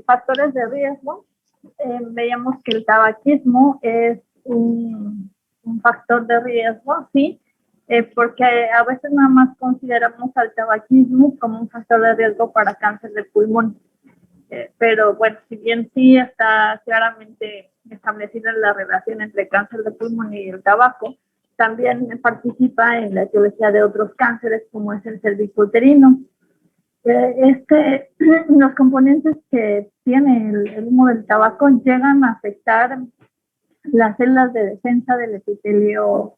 factores de riesgo, veíamos que el tabaquismo es un factor de riesgo, sí, porque a veces nada más consideramos al tabaquismo como un factor de riesgo para cáncer de pulmón. Pero bueno, si bien sí está claramente establecida la relación entre cáncer de pulmón y el tabaco, también participa en la etiología de otros cánceres como es el cervicuterino. Los componentes que tiene el humo del tabaco llegan a afectar las células de defensa del epitelio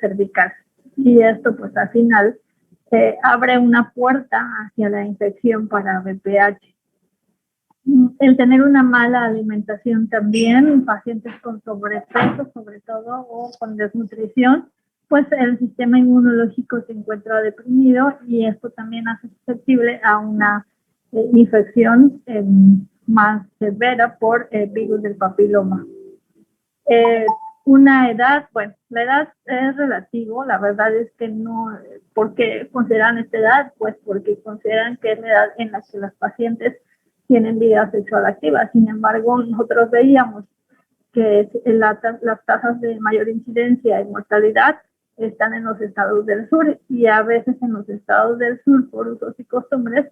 cervical. Y esto pues al final abre una puerta hacia la infección para VPH. El tener una mala alimentación también, pacientes con sobrepeso sobre todo o con desnutrición, pues el sistema inmunológico se encuentra deprimido y esto también hace susceptible a una infección más severa por virus del papiloma. Una edad, bueno, la edad es relativo, la verdad es que no, ¿por qué consideran esta edad? Pues porque consideran que es la edad en la que los pacientes tienen vida sexual activa. Sin embargo, nosotros veíamos que las tasas de mayor incidencia y mortalidad están en los estados del sur y a veces en los estados del sur por usos y costumbres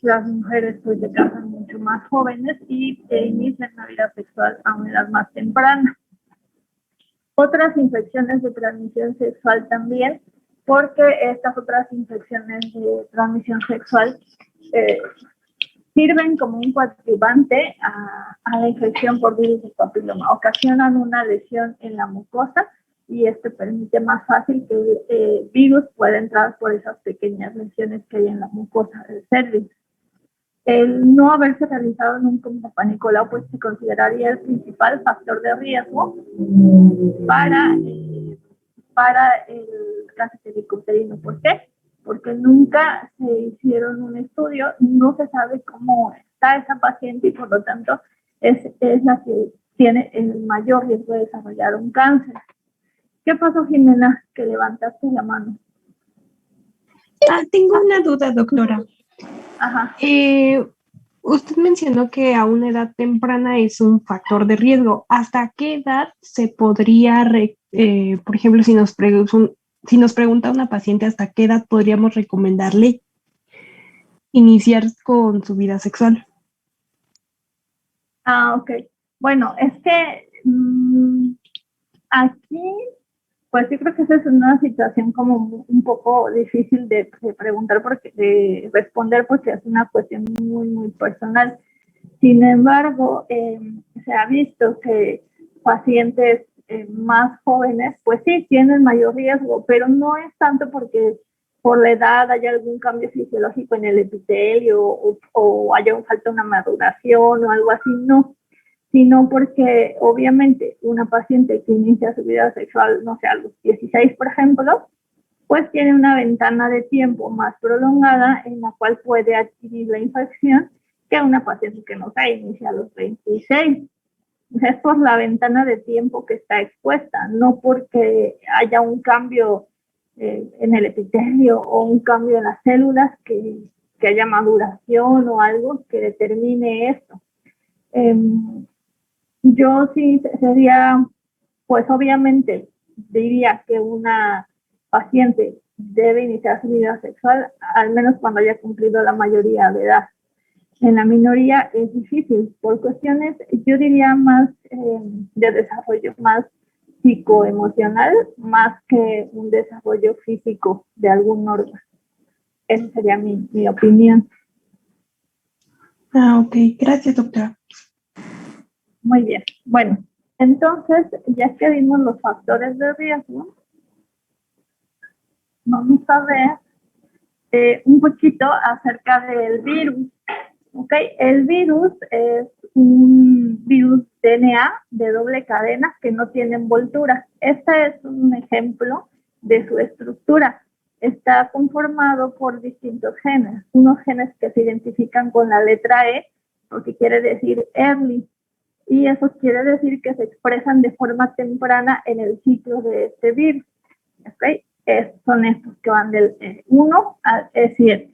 las mujeres pues se casan mucho más jóvenes y inician la vida sexual a una edad más temprana. Otras infecciones de transmisión sexual también, porque estas otras infecciones de transmisión sexual sirven como un coadyuvante a la infección por virus del papiloma. Ocasionan una lesión en la mucosa y esto permite más fácil que el virus pueda entrar por esas pequeñas lesiones que hay en la mucosa del cervix. El no haberse realizado nunca un Papá Nicolau pues se consideraría el principal factor de riesgo para el cáncer cervicuterino. ¿Por qué? Porque nunca se hicieron un estudio, no se sabe cómo está esa paciente y por lo tanto es la que tiene el mayor riesgo de desarrollar un cáncer. ¿Qué pasó, Jimena, que levantaste la mano? Tengo una duda, doctora. Ajá. Usted mencionó que a una edad temprana es un factor de riesgo. ¿Hasta qué edad se podría, por ejemplo, si nos pregunta una paciente hasta qué edad podríamos recomendarle iniciar con su vida sexual? Ok. Bueno, es que aquí pues yo creo que esa es una situación como un poco difícil de preguntar, de responder, porque es una cuestión muy, muy personal. Sin embargo, se ha visto que pacientes más jóvenes, pues sí, tienen mayor riesgo, pero no es tanto porque por la edad haya algún cambio fisiológico en el epitelio o haya falta una maduración o algo así, no, sino porque obviamente una paciente que inicia su vida sexual, no sé, a los 16, por ejemplo, pues tiene una ventana de tiempo más prolongada en la cual puede adquirir la infección que una paciente que no se inicia a los 26. Es por la ventana de tiempo que está expuesta, no porque haya un cambio en el epitelio o un cambio en las células que haya maduración o algo que determine esto. Yo sí sería, pues obviamente diría que una paciente debe iniciar su vida sexual al menos cuando haya cumplido la mayoría de edad. En la minoría es difícil por cuestiones, yo diría más de desarrollo más psicoemocional, más que un desarrollo físico de algún órgano. Esa sería mi opinión. Ok, gracias, doctora. Muy bien. Bueno, entonces, ya que vimos los factores de riesgo, vamos a ver un poquito acerca del virus. ¿Ok? El virus es un virus DNA de doble cadena que no tiene envoltura. Este es un ejemplo de su estructura. Está conformado por distintos genes. Unos genes que se identifican con la letra E, porque quiere decir early, y eso quiere decir que se expresan de forma temprana en el ciclo de este virus. ¿Okay? Son estos que van del E1 al E7.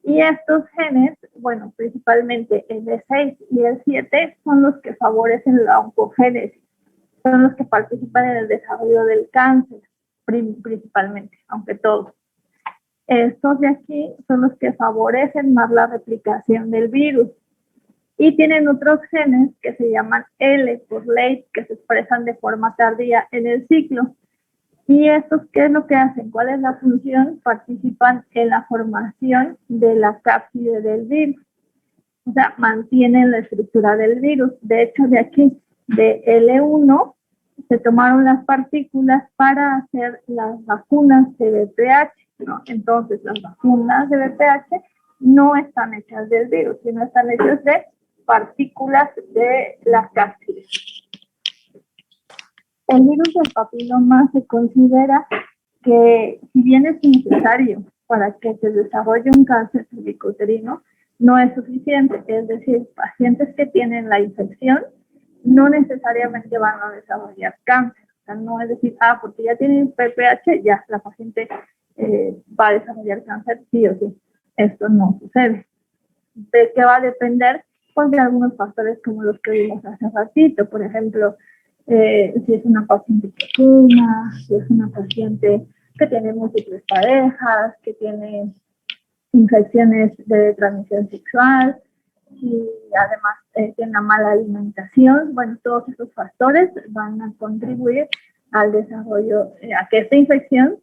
Y estos genes, bueno, principalmente el E6 y el 7 son los que favorecen la oncogénesis, son los que participan en el desarrollo del cáncer, principalmente, aunque todos. Estos de aquí son los que favorecen más la replicación del virus. Y tienen otros genes que se llaman L por late, que se expresan de forma tardía en el ciclo. ¿Y estos qué es lo que hacen? ¿Cuál es la función? Participan en la formación de la cápside del virus. O sea, mantienen la estructura del virus. De hecho, de aquí, de L1, se tomaron las partículas para hacer las vacunas de VPH, ¿no? Entonces, las vacunas de VPH no están hechas del virus, sino están hechas de partículas de la cápside. El virus del papiloma se considera que, si bien es necesario para que se desarrolle un cáncer cervicouterino, no es suficiente. Es decir, pacientes que tienen la infección no necesariamente van a desarrollar cáncer. O sea, no es decir, porque ya tienen VPH, ya la paciente va a desarrollar cáncer, sí o sí. Esto no sucede. ¿De qué va a depender? Pues de algunos factores como los que vimos hace ratito. Por ejemplo, si es una paciente que fuma, si es una paciente que tiene múltiples parejas, que tiene infecciones de transmisión sexual, y además tiene una mala alimentación. Bueno, todos esos factores van a contribuir al desarrollo, a que esta infección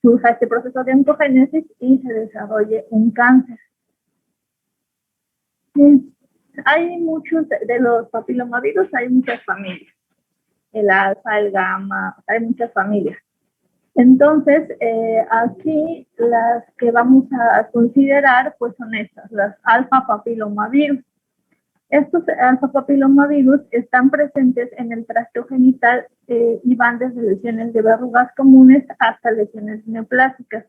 surja este proceso de oncogénesis y se desarrolle un cáncer. Hay muchos de los papilomavirus, hay muchas familias. El alfa, el gamma, hay muchas familias. Entonces, aquí las que vamos a considerar pues son estas, las alfa papilomavirus. Estos alfa papilomavirus están presentes en el tracto genital y van desde lesiones de verrugas comunes hasta lesiones neoplásicas,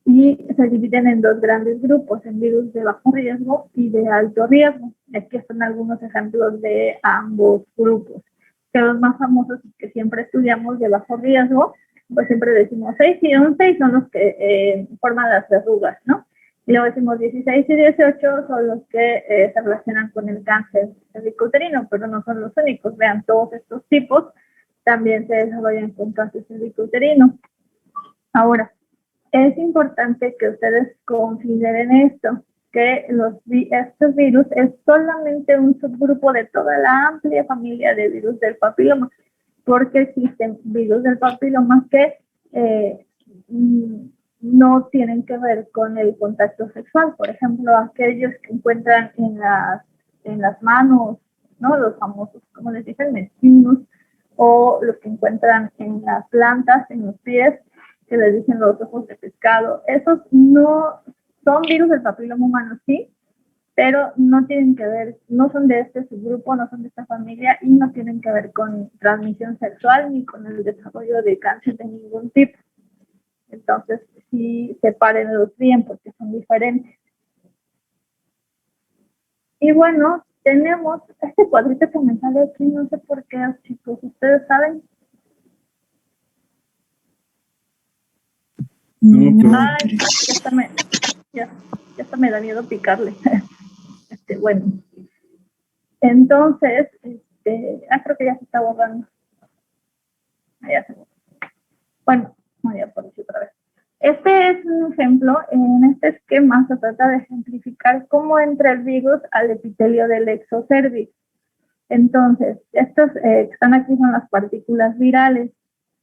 y se dividen en dos grandes grupos, en virus de bajo riesgo y de alto riesgo. Aquí están algunos ejemplos de ambos grupos. Que los más famosos que siempre estudiamos de bajo riesgo, pues siempre decimos 6 y 11 y son los que forman las verrugas, ¿no? Y luego decimos 16 y 18 son los que se relacionan con el cáncer cervicouterino, pero no son los únicos. Vean, todos estos tipos también se desarrollan con cáncer cervicouterino. Ahora, es importante que ustedes consideren esto, que estos virus es solamente un subgrupo de toda la amplia familia de virus del papiloma, porque existen virus del papiloma que no tienen que ver con el contacto sexual. Por ejemplo, aquellos que encuentran en las manos, ¿no? Los famosos, como les dije, mezquinos, o los que encuentran en las plantas, en los pies, que les dicen los ojos de pescado. Esos no son virus del papiloma humano, sí, pero no tienen que ver, no son de este subgrupo, no son de esta familia y no tienen que ver con transmisión sexual ni con el desarrollo de cáncer de ningún tipo. Entonces, sí, sepárenlos bien porque son diferentes. Y bueno, tenemos este cuadrito que me sale aquí, no sé por qué, chicos, ¿ustedes saben? No, ay, ya hasta me da miedo picarle. Bueno, entonces, creo que ya se está borrando. Ya se borró. Bueno, voy a poner otra vez. Este es un ejemplo. En este esquema se trata de ejemplificar cómo entra el virus al epitelio del exocervix. Entonces, estos que están aquí son las partículas virales.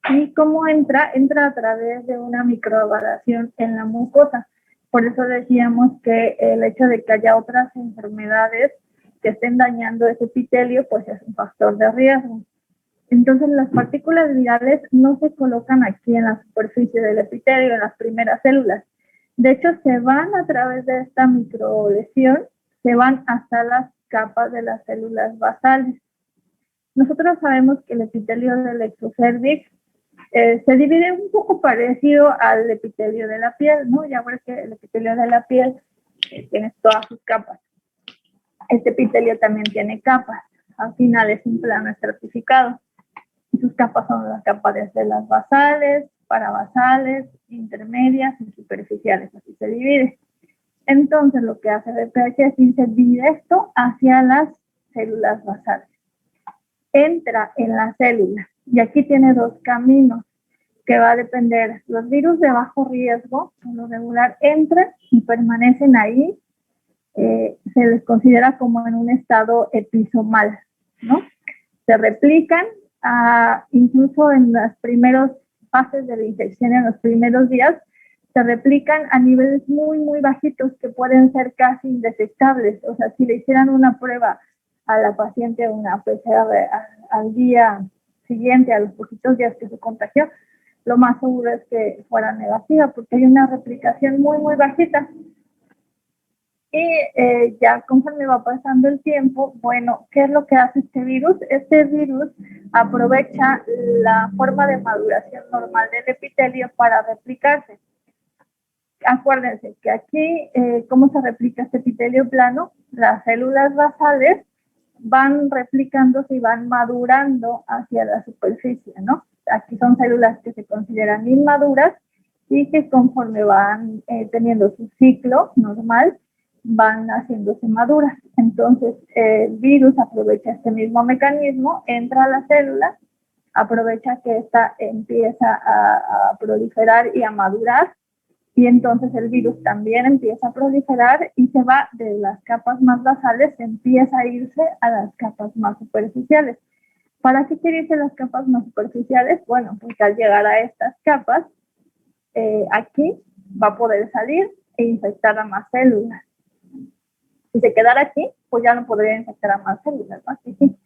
¿Y cómo entra? Entra a través de una microabrasión en la mucosa. Por eso decíamos que el hecho de que haya otras enfermedades que estén dañando ese epitelio, pues es un factor de riesgo. Entonces, las partículas virales no se colocan aquí en la superficie del epitelio, en las primeras células. De hecho, se van a través de esta microlesión, se van hasta las capas de las células basales. Nosotros sabemos que el epitelio del exocervix se divide un poco parecido al epitelio de la piel, ¿no? Ya ves que el epitelio de la piel tiene todas sus capas. Este epitelio también tiene capas. Al final es un plano estratificado. Y sus capas son las capas de células basales, parabasales, intermedias y superficiales. Así se divide. Entonces, lo que hace VPH es irse directo hacia las células basales. Entra en la célula y aquí tiene dos caminos que va a depender. Los virus de bajo riesgo, por lo regular, entran y permanecen ahí. Se les considera como en un estado episomal, ¿no? Se replican incluso en las primeras fases de la infección, en los primeros días, se replican a niveles muy, muy bajitos que pueden ser casi indetectables. O sea, si le hicieran una prueba a la paciente, una PCR al día siguiente, a los poquitos días que se contagió, lo más seguro es que fuera negativa porque hay una replicación muy, muy bajita. Y ya conforme va pasando el tiempo, bueno, ¿qué es lo que hace este virus? Este virus aprovecha la forma de maduración normal del epitelio para replicarse. Acuérdense que aquí, ¿cómo se replica este epitelio plano? Las células basales van replicándose y van madurando hacia la superficie, ¿no? Aquí son células que se consideran inmaduras y que conforme van teniendo su ciclo normal, van haciéndose maduras. Entonces, el virus aprovecha este mismo mecanismo, entra a la célula, aprovecha que ésta empieza a proliferar y a madurar, y entonces el virus también empieza a proliferar y se va de las capas más basales, empieza a irse a las capas más superficiales. ¿Para qué quiere irse a las capas más superficiales? Bueno, porque al llegar a estas capas, aquí va a poder salir e infectar a más células. Si se quedara aquí, pues ya no podría infectar a más células, ¿no? Aquí sí.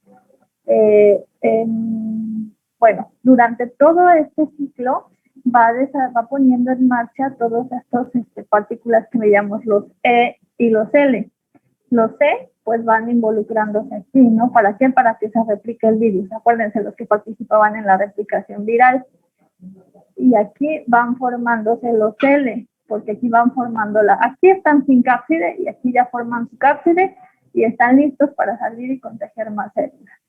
Bueno, durante todo este ciclo va poniendo en marcha todos estos partículas que veíamos, los E y los L. Los E pues van involucrándose aquí, ¿no? ¿Para qué? Para que se replique el virus. Acuérdense los que participaban en la replicación viral. Y aquí van formándose los L, porque aquí van formando aquí están sin cápside y aquí ya forman su cápside y están listos para salir y contagiar más células.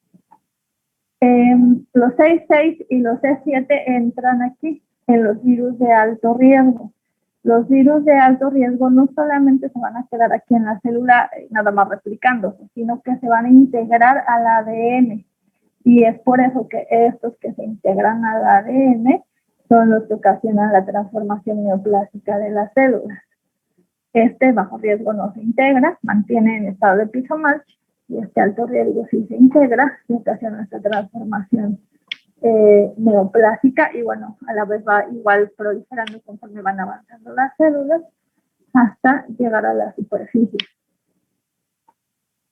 Los E6 y los E7 entran aquí en los virus de alto riesgo. Los virus de alto riesgo no solamente se van a quedar aquí en la célula nada más replicándose, sino que se van a integrar al ADN. Y es por eso que estos que se integran al ADN son los que ocasionan la transformación neoplástica de las células. Este bajo riesgo no se integra, mantiene en estado episomal, y este alto riesgo sí se integra y ocasiona esta transformación neoplásica, y bueno, a la vez va igual proliferando conforme van avanzando las células hasta llegar a la superficie.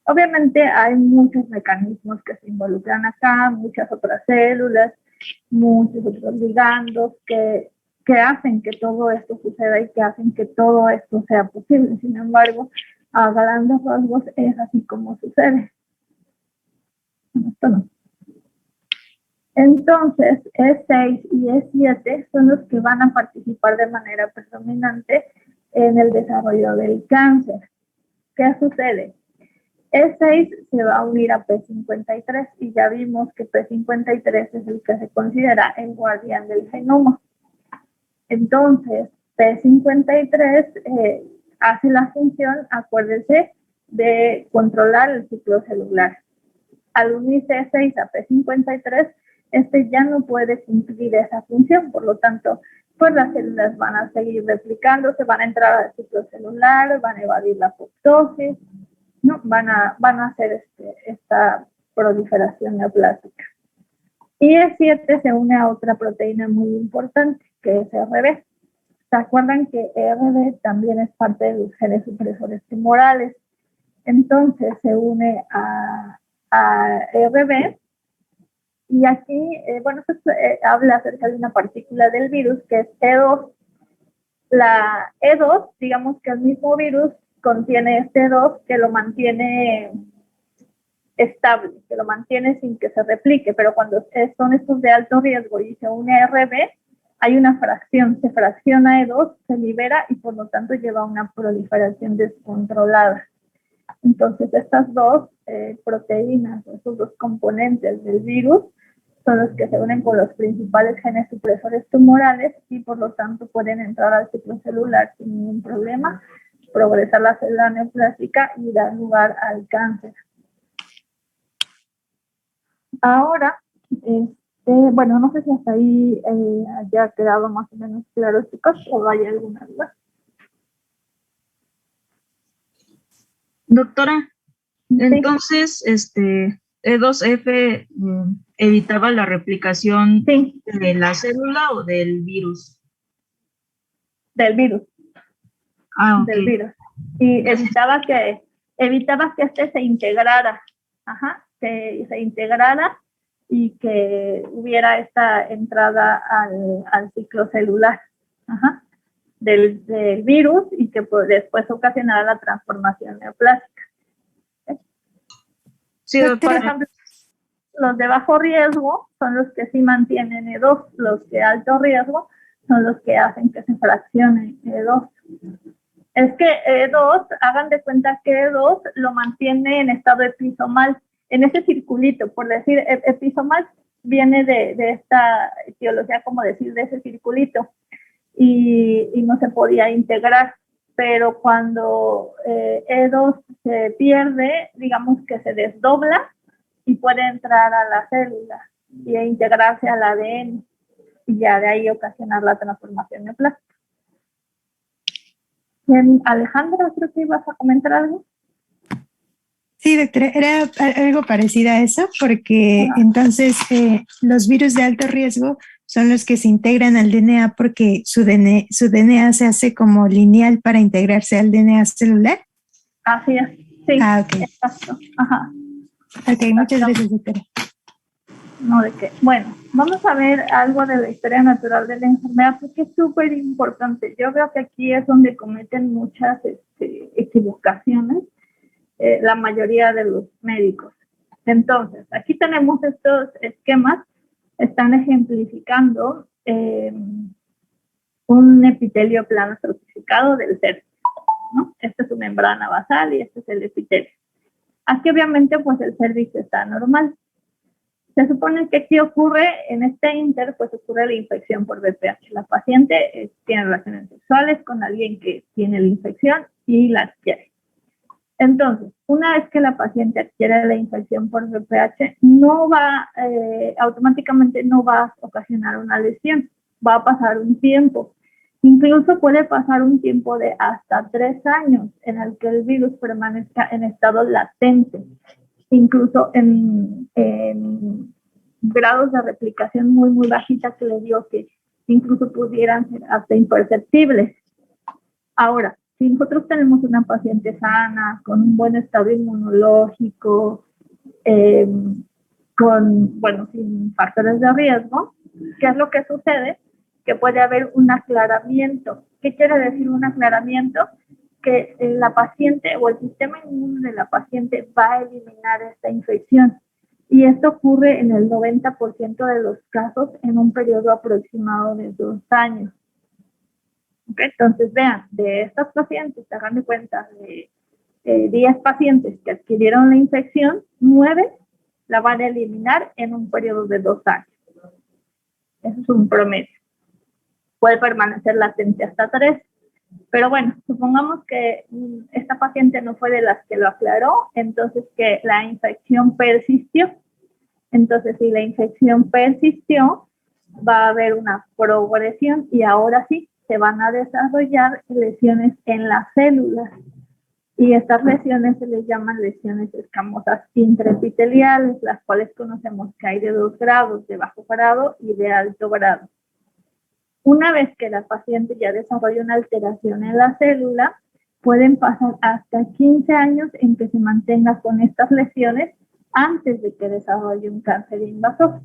Obviamente hay muchos mecanismos que se involucran acá, muchas otras células, muchos otros ligandos que hacen que todo esto suceda y que hacen que todo esto sea posible. Sin embargo, a grandes rasgos es así como sucede. Esto no. Entonces, E6 y E7 son los que van a participar de manera predominante en el desarrollo del cáncer. ¿Qué sucede? E6 se va a unir a P53 y ya vimos que P53 es el que se considera el guardián del genoma. Entonces, P53 hace la función, acuérdense, de controlar el ciclo celular. Al unirse E6 a P53, este ya no puede cumplir esa función, por lo tanto, pues las células van a seguir replicándose, van a entrar al ciclo celular, van a evadir la apoptosis, ¿no? Van a hacer esta proliferación neoplástica. Y E7 se une a otra proteína muy importante, que es RB. ¿Se acuerdan que RB también es parte de los genes supresores tumorales? Entonces se une a RB, y aquí, bueno, pues, habla acerca de una partícula del virus que es E2. La E2, digamos que el mismo virus contiene este 2 que lo mantiene estable, que lo mantiene sin que se replique, pero cuando son estos de alto riesgo y se une a RB, hay una fracción, se fracciona E2, se libera y por lo tanto lleva a una proliferación descontrolada. Entonces estas dos proteínas, estos dos componentes del virus, son los que se unen con los principales genes supresores tumorales y por lo tanto pueden entrar al ciclo celular sin ningún problema progresar la célula neoplástica y dar lugar al cáncer. Ahora, bueno, no sé si hasta ahí haya quedado más o menos claro, chicos, o hay alguna duda. Doctora, Sí. entonces, E2F evitaba la replicación Sí. de la célula o del virus. Del virus. Ah, ok. Del virus. Y evitaba que este se integrara, que se integrara y que hubiera esta entrada al ciclo celular del virus y que después ocasionara la transformación neoplástica. Sí, Entonces, por doctora. ejemplo, los de bajo riesgo son los que sí mantienen E2, los de alto riesgo son los que hacen que se fraccione E2. Es que E2, hagan de cuenta que E2 lo mantiene en estado episomal, en ese circulito, por decir, episomal viene de esta etiología, como decir, de ese circulito, y no se podía integrar, pero cuando E2 se pierde, digamos que se desdobla y puede entrar a la célula y integrarse al ADN, y ya de ahí ocasionar la transformación neoplástica. Alejandra, creo que ibas a comentar algo. Sí, doctora, era algo parecido a eso, porque entonces los virus de alto riesgo son los que se integran al DNA porque su DNA se hace como lineal para integrarse al DNA celular. Así es, sí. Ah, ok. Exacto. Ajá. Ok, muchas gracias, doctora. No, de qué. Bueno, vamos a ver algo de la historia natural de la enfermedad, porque es súper importante. Yo creo que aquí es donde cometen muchas equivocaciones la mayoría de los médicos. Entonces, aquí tenemos estos esquemas, están ejemplificando un epitelio plano estratificado del cervix, ¿no? Esta es su membrana basal y este es el epitelio. Aquí obviamente pues el cervix está normal. Se supone que aquí ocurre, en este inter, pues ocurre la infección por VPH. La paciente tiene relaciones sexuales con alguien que tiene la infección y la adquiere. Entonces, una vez que la paciente adquiere la infección por VPH, no va, automáticamente no va a ocasionar una lesión, va a pasar un tiempo. Incluso puede pasar un tiempo de hasta 3 años en el que el virus permanezca en estado latente, incluso en grados de replicación muy, muy bajitas que le digo que incluso pudieran ser hasta imperceptibles. Ahora, si nosotros tenemos una paciente sana, con un buen estado inmunológico, sin factores de riesgo, ¿qué es lo que sucede? Que puede haber un aclaramiento. ¿Qué quiere decir un aclaramiento? Que la paciente o el sistema inmune de la paciente va a eliminar esta infección. Y esto ocurre en el 90% de los casos en un periodo aproximado de 2 años. Okay, entonces, vean, de estas pacientes, se hagan de cuenta de 10 pacientes que adquirieron la infección, 9 la van a eliminar en un periodo de 2 años. Eso es un promedio. Puede permanecer latente hasta 3. Pero bueno, supongamos que esta paciente no fue de las que lo aclaró, entonces que la infección persistió. Entonces, si la infección persistió, va a haber una progresión y ahora sí se van a desarrollar lesiones en las células. Y estas lesiones se les llaman lesiones escamosas intraepiteliales, las cuales conocemos que hay de 2 grados, de bajo grado y de alto grado. Una vez que la paciente ya desarrolla una alteración en la célula, pueden pasar hasta 15 años en que se mantenga con estas lesiones antes de que desarrolle un cáncer invasor.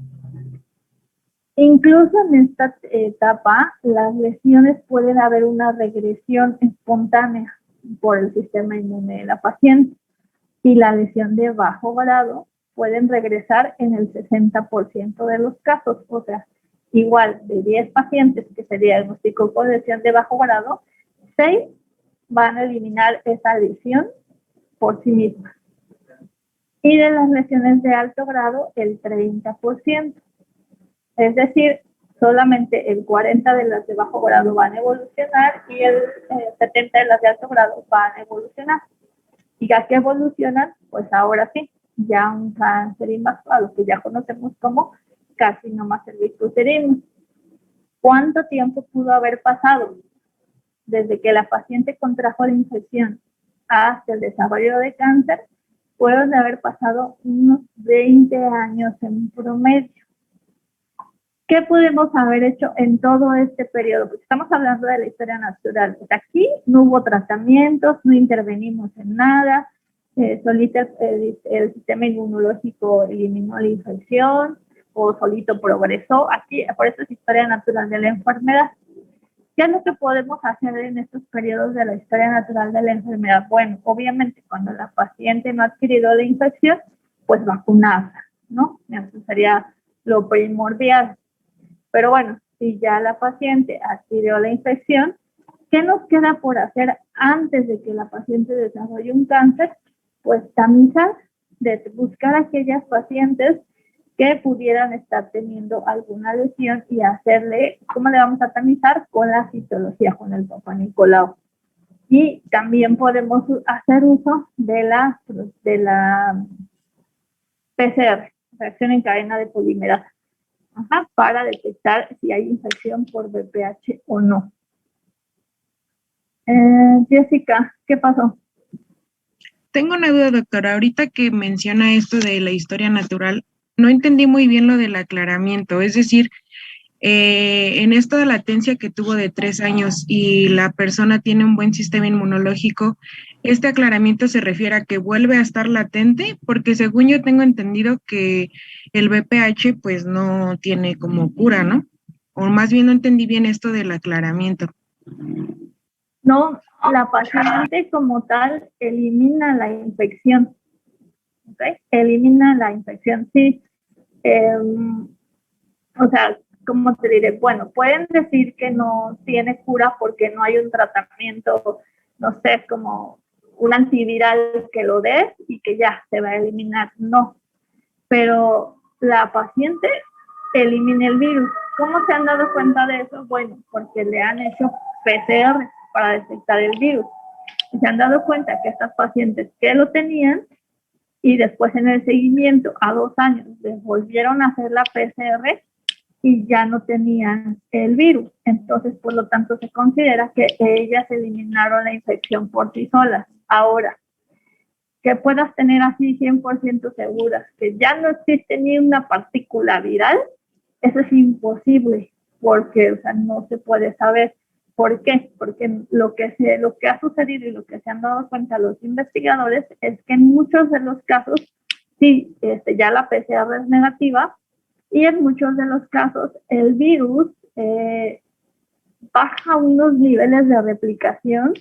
Incluso en esta etapa, las lesiones pueden haber una regresión espontánea por el sistema inmune de la paciente y la lesión de bajo grado pueden regresar en el 60% de los casos. O sea, igual de 10 pacientes que se diagnosticó con lesión de bajo grado, 6 van a eliminar esa lesión por sí mismas. Y de las lesiones de alto grado, el 30%. Es decir, solamente el 40 de las de bajo grado van a evolucionar y el 70 de las de alto grado van a evolucionar. Y ya que evolucionan, pues ahora sí, ya un cáncer invascular, que ya conocemos como carcinoma cervicuterino. ¿Cuánto tiempo pudo haber pasado desde que la paciente contrajo la infección hasta el desarrollo de cáncer? Pueden haber pasado unos 20 años en promedio. ¿Qué pudimos haber hecho en todo este periodo? Porque estamos hablando de la historia natural. Pues aquí no hubo tratamientos, no intervenimos en nada, solito el sistema inmunológico eliminó la infección o solito progresó. Aquí, por eso es historia natural de la enfermedad. ¿Qué es lo que podemos hacer en estos periodos de la historia natural de la enfermedad? Bueno, obviamente cuando la paciente no ha adquirido la infección, pues vacunarla, ¿no? Eso sería lo primordial. Pero bueno, si ya la paciente adquirió la infección, ¿qué nos queda por hacer antes de que la paciente desarrolle un cáncer? Pues tamizar, de buscar aquellas pacientes que pudieran estar teniendo alguna lesión y hacerle, ¿cómo le vamos a tamizar? Con la citología, con el Papa Nicolau. Y también podemos hacer uso de la PCR, reacción en cadena de polimerasa. Para detectar si hay infección por VPH o no. Jessica, ¿qué pasó? Tengo una duda, doctora. Ahorita que menciona esto de la historia natural, no entendí muy bien lo del aclaramiento. Es decir, en esta latencia que tuvo de 3 años y la persona tiene un buen sistema inmunológico, ¿este aclaramiento se refiere a que vuelve a estar latente? Porque según yo tengo entendido que el VPH pues no tiene como cura, ¿no? O más bien no entendí bien esto del aclaramiento. No, la paciente como tal elimina la infección. ¿Okay? Elimina la infección, sí. O sea, ¿cómo te diré? Bueno, pueden decir que no tiene cura porque no hay un tratamiento, no sé, como un antiviral que lo dé y que ya se va a eliminar. No, pero la paciente elimina el virus. ¿Cómo se han dado cuenta de eso? Bueno, porque le han hecho PCR para detectar el virus. Y se han dado cuenta que estas pacientes que lo tenían y después en el seguimiento a 2 años les volvieron a hacer la PCR y ya no tenían el virus. Entonces, por lo tanto, se considera que ellas eliminaron la infección por sí solas. Ahora, que puedas tener así 100% seguras que ya no existe ni una partícula viral, eso es imposible, porque o sea, no se puede saber. ¿Por qué? Porque lo que ha sucedido y lo que se han dado cuenta los investigadores es que en muchos de los casos, sí, ya la PCR es negativa, y en muchos de los casos el virus baja unos niveles de replicación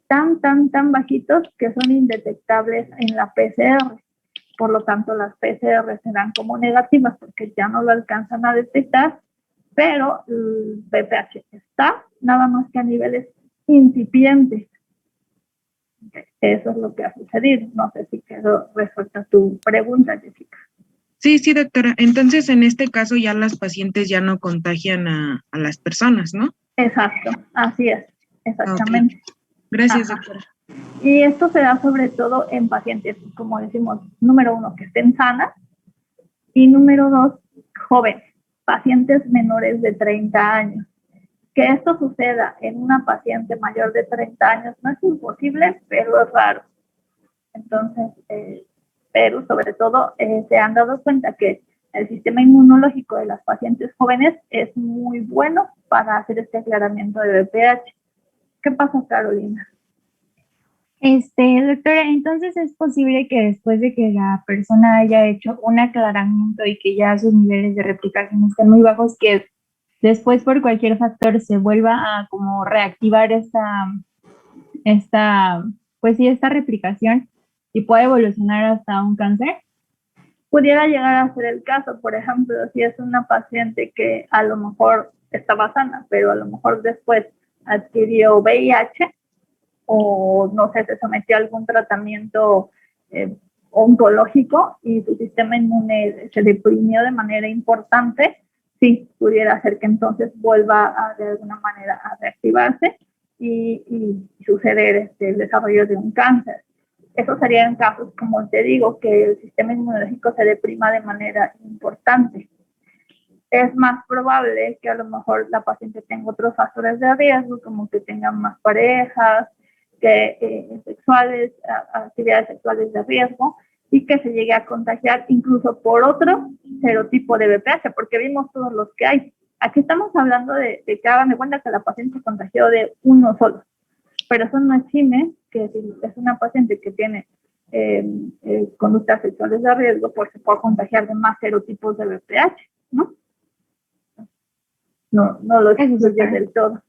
tan bajitos que son indetectables en la PCR. Por lo tanto, las PCR serán como negativas porque ya no lo alcanzan a detectar, pero el VPH está nada más que a niveles incipientes. Eso es lo que ha sucedido. No sé si quedó resuelta tu pregunta, Jessica. Sí, doctora. Entonces, en este caso ya las pacientes ya no contagian a las personas, ¿no? Exacto, así es, exactamente. Okay. Gracias, doctora. Y esto se da sobre todo en pacientes, como decimos, número 1, que estén sanas, y número 2, jóvenes, pacientes menores de 30 años. Que esto suceda en una paciente mayor de 30 años no es imposible, pero es raro. Entonces, pero sobre todo se han dado cuenta que el sistema inmunológico de las pacientes jóvenes es muy bueno para hacer este aclaramiento de VPH. ¿Qué pasa, Carolina? Doctora, entonces es posible que después de que la persona haya hecho un aclaramiento y que ya sus niveles de replicación estén muy bajos, que después por cualquier factor se vuelva a como reactivar esta replicación y pueda evolucionar hasta un cáncer? Pudiera llegar a ser el caso, por ejemplo, si es una paciente que a lo mejor estaba sana, pero a lo mejor después adquirió VIH o no sé, se sometió a algún tratamiento oncológico y su sistema inmune se deprimió de manera importante, sí, pudiera ser que entonces vuelva de alguna manera a reactivarse y suceder el desarrollo de un cáncer. Eso sería en casos, como te digo, que el sistema inmunológico se deprima de manera importante. Es más probable que a lo mejor la paciente tenga otros factores de riesgo, como que tenga más parejas, que sexuales, actividades sexuales de riesgo, y que se llegue a contagiar incluso por otro serotipo de VPH, porque vimos todos los que hay. Aquí estamos hablando de que hagan de cuenta que la paciente se contagió de uno solo, pero eso no exime que si es una paciente que tiene conductas sexuales de riesgo, pues se puede contagiar de más serotipos de VPH, ¿no? No lo excluye del todo.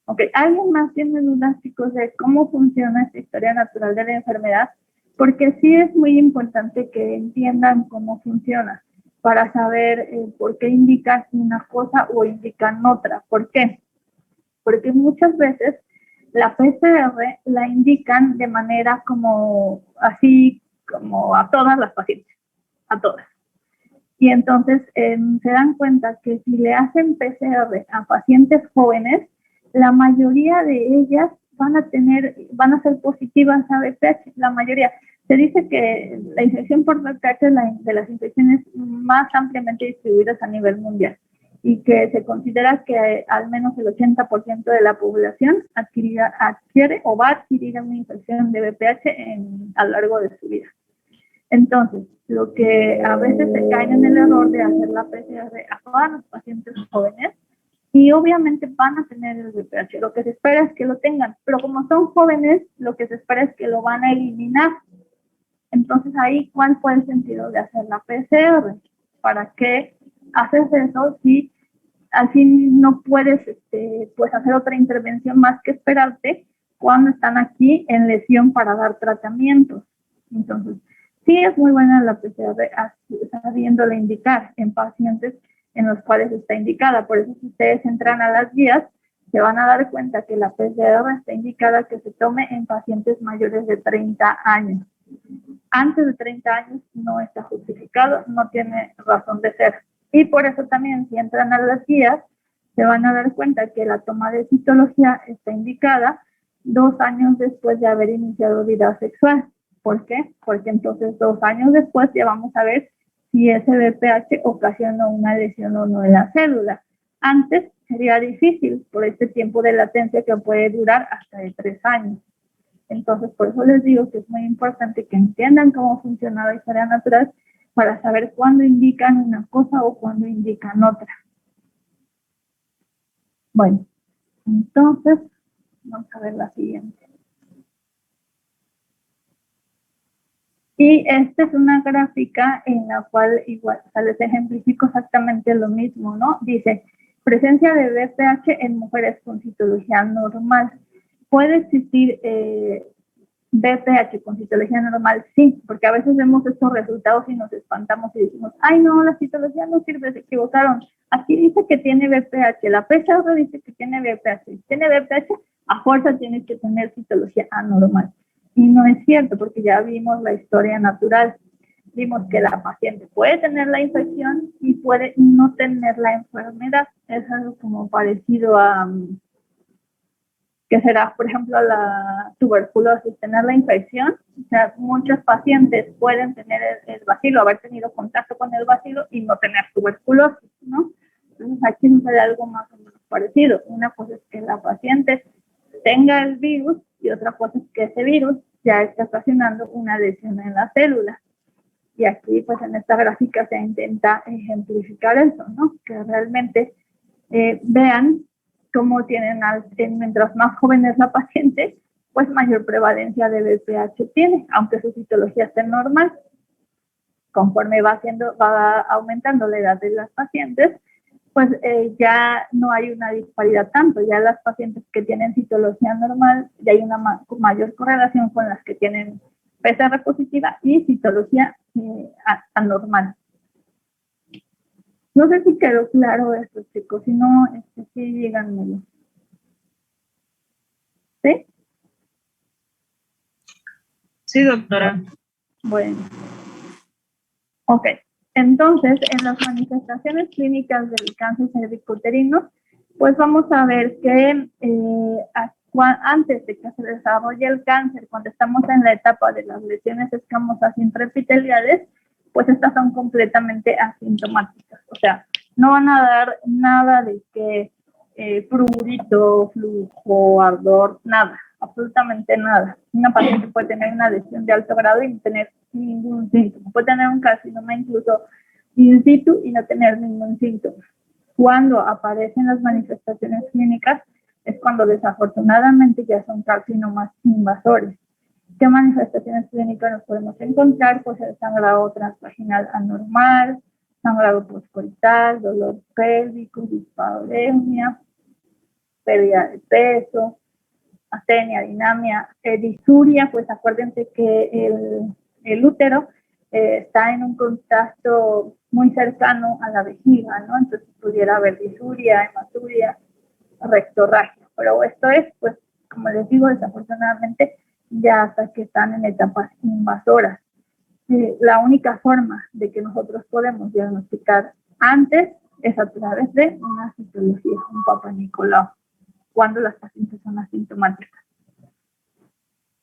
Ok, ¿alguien más tiene dudas, chicos, de cómo funciona esta historia natural de la enfermedad? Porque sí es muy importante que entiendan cómo funciona para saber por qué indican una cosa o indican otra. ¿Por qué? Porque muchas veces la PCR la indican de manera como así, como a todas las pacientes, a todas. Y entonces se dan cuenta que si le hacen PCR a pacientes jóvenes, la mayoría de ellas van a ser positivas a VPH, la mayoría. Se dice que la infección por VPH es de las infecciones más ampliamente distribuidas a nivel mundial y que se considera que al menos el 80% de la población adquiere o va a adquirir una infección de VPH a lo largo de su vida. Entonces, lo que a veces se caen en el error de hacer la PCR a todos los pacientes jóvenes, y obviamente van a tener el VPH, lo que se espera es que lo tengan, pero como son jóvenes, lo que se espera es que lo van a eliminar. Entonces ahí, ¿cuál fue el sentido de hacer la PCR? ¿Para qué haces eso si así no puedes pues hacer otra intervención más que esperarte cuando están aquí en lesión para dar tratamientos? Entonces, sí es muy buena la PCR sabiéndola indicar en pacientes en los cuales está indicada. Por eso si ustedes entran a las guías, se van a dar cuenta que la PCR está indicada que se tome en pacientes mayores de 30 años. Antes de 30 años no está justificado, no tiene razón de ser. Y por eso también si entran a las guías, se van a dar cuenta que la toma de citología está indicada 2 años después de haber iniciado vida sexual. ¿Por qué? Porque entonces 2 años después ya vamos a ver si ese VPH ocasionó una lesión o no en la célula. Antes sería difícil por este tiempo de latencia que puede durar hasta de 3 años. Entonces, por eso les digo que es muy importante que entiendan cómo funciona la historia natural para saber cuándo indican una cosa o cuándo indican otra. Bueno, entonces, vamos a ver la siguiente. Y esta es una gráfica en la cual igual, o sea, les ejemplifico exactamente lo mismo, ¿no? Dice, presencia de VPH en mujeres con citología normal. ¿Puede existir VPH con citología normal? Sí, porque a veces vemos estos resultados y nos espantamos y decimos, ay no, la citología no sirve, se equivocaron. Aquí dice que tiene VPH, la PCR dice que tiene VPH. Si tiene VPH, a fuerza tiene que tener citología anormal. Y no es cierto, porque ya vimos la historia natural. Vimos que la paciente puede tener la infección y puede no tener la enfermedad. Es algo como parecido a, que será, por ejemplo, la tuberculosis, tener la infección. O sea, muchos pacientes pueden tener el bacilo, haber tenido contacto con el bacilo y no tener tuberculosis, ¿no? Entonces aquí sucede algo más o menos parecido. Una cosa es que la paciente tenga el virus y otra cosa es que ese virus ya está ocasionando una lesión en la célula. Y aquí, pues en esta gráfica se intenta ejemplificar eso, ¿no? Que realmente vean cómo tienen, mientras más joven es la paciente, pues mayor prevalencia de VPH tiene, aunque su citología esté normal. Conforme va aumentando la edad de las pacientes, pues ya no hay una disparidad tanto. Ya las pacientes que tienen citología normal, ya hay una mayor correlación con las que tienen PCR positiva y citología anormal. No sé si quedó claro esto, chicos. Si no, sí, díganmelo. ¿Sí? Sí, doctora. Bueno. Ok. Entonces, en las manifestaciones clínicas del cáncer cervicuterino, pues vamos a ver que antes de que se desarrolle el cáncer, cuando estamos en la etapa de las lesiones escamosas intraepiteliales, pues estas son completamente asintomáticas. O sea, no van a dar nada de que prurito, flujo, ardor, nada, absolutamente nada. Una paciente puede tener una lesión de alto grado y no tener ningún síntoma. Puede tener un carcinoma incluso in situ y no tener ningún síntoma. Cuando aparecen las manifestaciones clínicas es cuando desafortunadamente ya son carcinomas invasores. ¿Qué manifestaciones clínicas nos podemos encontrar? Pues el sangrado transvaginal anormal, sangrado postcoital, dolor pélvico, dispareunia, pérdida de peso, astenia, dinamia, disuria. Pues acuérdense que el útero está en un contacto muy cercano a la vejiga, ¿no? Entonces pudiera haber disuria, hematuria, rectorragia. Pero esto es, pues, como les digo, desafortunadamente, ya hasta que están en etapas invasoras. La única forma de que nosotros podemos diagnosticar antes es a través de una citología, un Papa Nicolau, cuando las pacientes son asintomáticas.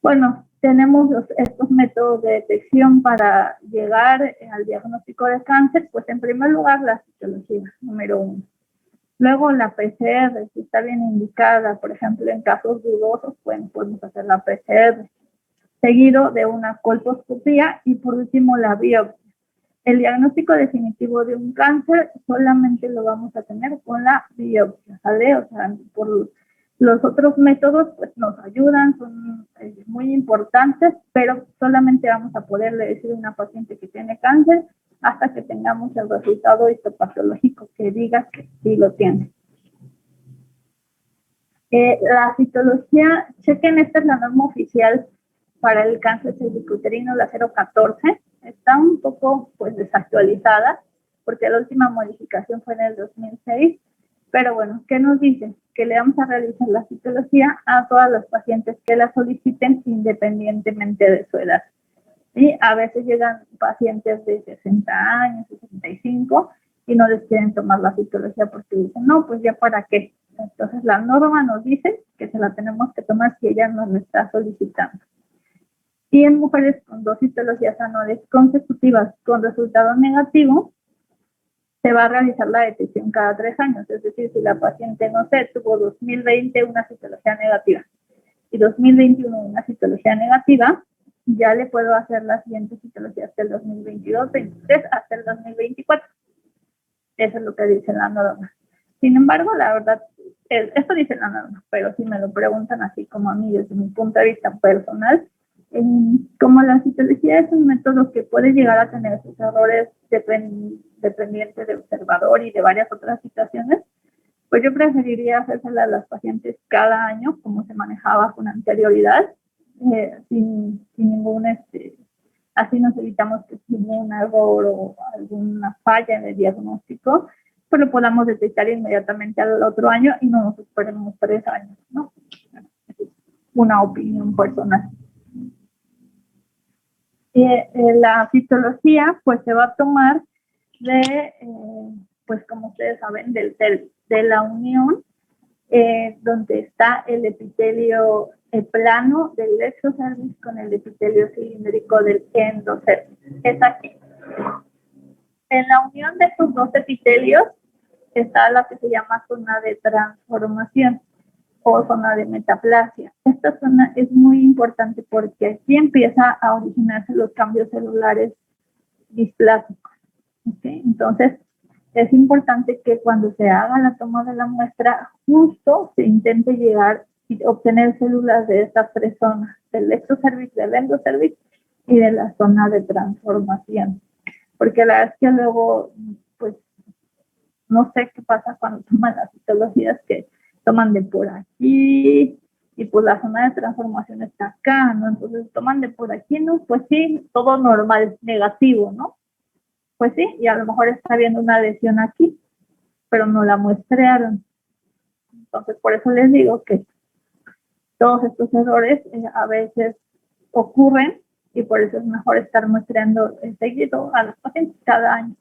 Bueno, tenemos estos métodos de detección para llegar al diagnóstico de cáncer. Pues en primer lugar la citología, número 1. Luego la PCR, si está bien indicada, por ejemplo, en casos dudosos, pues podemos hacer la PCR, seguido de una colposcopía y por último la biopsia. El diagnóstico definitivo de un cáncer solamente lo vamos a tener con la biopsia, ¿sale? O sea, por los otros métodos pues nos ayudan, son muy importantes, pero solamente vamos a poderle decir a una paciente que tiene cáncer hasta que tengamos el resultado histopatológico que diga que sí lo tiene. La citología, chequen, esta es la norma oficial para el cáncer cervicuterino, la 014, está un poco pues desactualizada porque la última modificación fue en el 2006, pero bueno, ¿qué nos dice? Que le vamos a realizar la citología a todas las pacientes que la soliciten independientemente de su edad. ¿Sí? A veces llegan pacientes de 60 años, 65 y no les quieren tomar la citología porque dicen, no, pues ya para qué. Entonces la norma nos dice que se la tenemos que tomar si ella nos lo está solicitando. Y en mujeres con 2 citologías anuales consecutivas con resultado negativo, se va a realizar la detección cada 3 años. Es decir, si la paciente, no sé, tuvo 2020 una citología negativa y 2021 una citología negativa, ya le puedo hacer la siguiente citología hasta el 2022, 23, hasta el 2024. Eso es lo que dice la norma. Sin embargo, la verdad, esto dice la norma, pero si me lo preguntan así como a mí, desde mi punto de vista personal, como la citología es un método que puede llegar a tener sus errores dependientes de observador y de varias otras situaciones, pues yo preferiría hacérsela a las pacientes cada año, como se manejaba con anterioridad, sin ningún, así nos evitamos que si hubo un error o alguna falla en el diagnóstico, pues lo podamos detectar inmediatamente al otro año y no nos esperemos 3 años, ¿no? Es una opinión personal. La citología pues se va a tomar de, pues como ustedes saben, de la unión donde está el epitelio plano del exocervix con el epitelio cilíndrico del endocervix. Es aquí. En la unión de estos 2 epitelios está la que se llama zona de transformación o zona de metaplasia. Esta zona es muy importante porque aquí empieza a originarse los cambios celulares displásicos. ¿Okay? Entonces, es importante que cuando se haga la toma de la muestra, justo se intente llegar y obtener células de estas 3 zonas, del exocervix, del endocervix y de la zona de transformación. Porque la verdad es que luego, pues, no sé qué pasa cuando toman las citologías, que toman de por aquí y pues la zona de transformación está acá, ¿no? Entonces toman de por aquí, ¿no? Pues sí, todo normal, negativo, ¿no? Pues sí, y a lo mejor está habiendo una lesión aquí, pero no la muestrearon. Entonces, por eso les digo que todos estos errores a veces ocurren y por eso es mejor estar muestreando seguido a los pacientes cada año.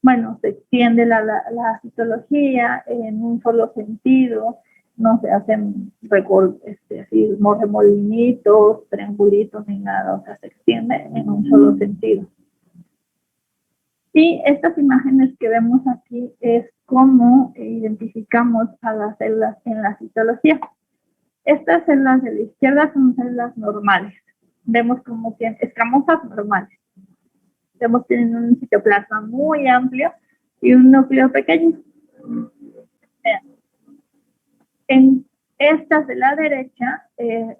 Bueno, se extiende la citología en un solo sentido, no se hacen así, remolinitos, triangulitos ni nada, o sea, se extiende en un solo sentido. Y estas imágenes que vemos aquí es cómo identificamos a las células en la citología. Estas células de la izquierda son células normales. Vemos como tienen escamosas normales. Vemos que tienen un citoplasma muy amplio y un núcleo pequeño. En estas de la derecha